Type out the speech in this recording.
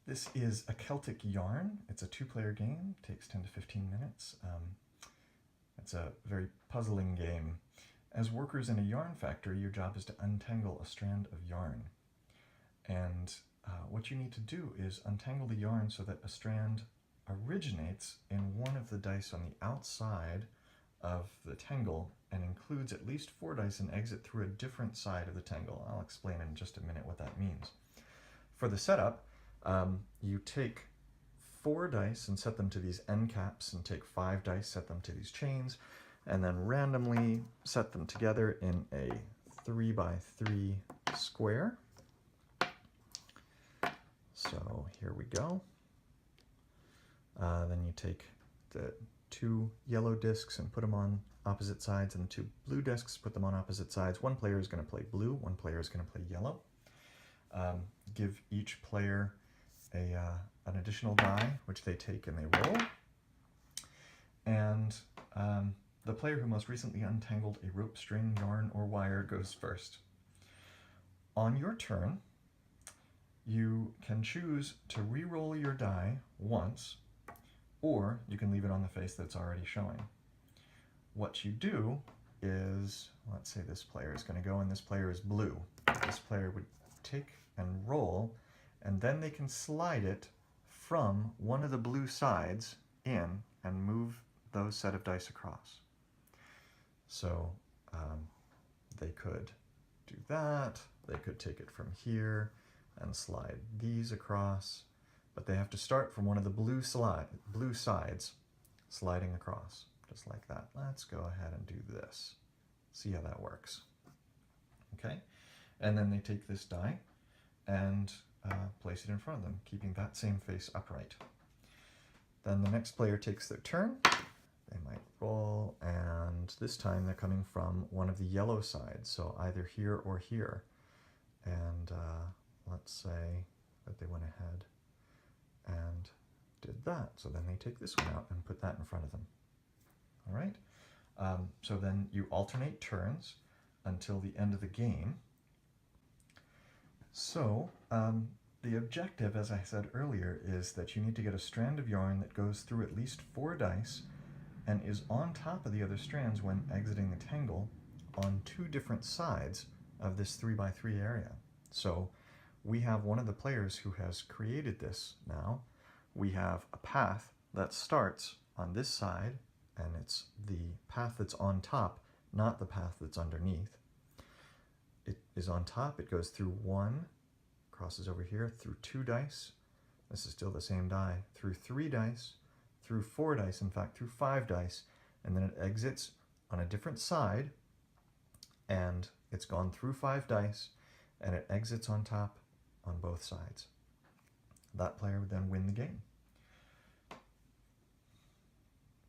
This is A Celtic Yarn. It's a two-player game. It takes 10 to 15 minutes. It's a very puzzling game. As workers in a yarn factory, your job is to untangle a strand of yarn. And what you need to do is untangle the yarn so that a strand originates in one of the dice on the outside of the tangle and includes at least 4 dice and exit through a different side of the tangle. I'll explain in just a minute what that means. For the setup, you take 4 dice and set them to these end caps, and take 5 dice, set them to these chains, and then randomly set them together in a 3x3 square. So here we go. Then you take the 2 yellow discs and put them on opposite sides, and the 2 blue discs, put them on opposite sides. One player is going to play blue, one player is going to play yellow. Give each player an additional die, which they take and they roll. And the player who most recently untangled a rope, string, yarn, or wire goes first. On your turn, you can choose to re-roll your die once, or you can leave it on the face that's already showing. What you do is, let's say this player is going to go and this player is blue. This player would take and roll, and then they can slide it from one of the blue sides in and move those set of dice across. So they could do that, they could take it from here and slide these across, but they have to start from one of the blue sides, sliding across, just like that. Let's go ahead and do this. See how that works. Okay, and then they take this die and place it in front of them, keeping that same face upright. Then the next player takes their turn. They might roll, and this time they're coming from one of the yellow sides, so either here or here. And let's say that they went ahead and did that. So then they take this one out and put that in front of them. All right. So then you alternate turns until the end of the game. So the objective, as I said earlier, is that you need to get a strand of yarn that goes through at least 4 dice and is on top of the other strands when exiting the tangle on 2 different sides of this 3x3 area. So we have one of the players who has created this now. We have a path that starts on this side, and it's the path that's on top, not the path that's underneath. It is on top, it goes through 1, crosses over here, through 2 dice, this is still the same die, through 3 dice, through 4 dice, in fact through 5 dice, and then it exits on a different side, and it's gone through 5 dice, and it exits on top on both sides. That player would then win the game.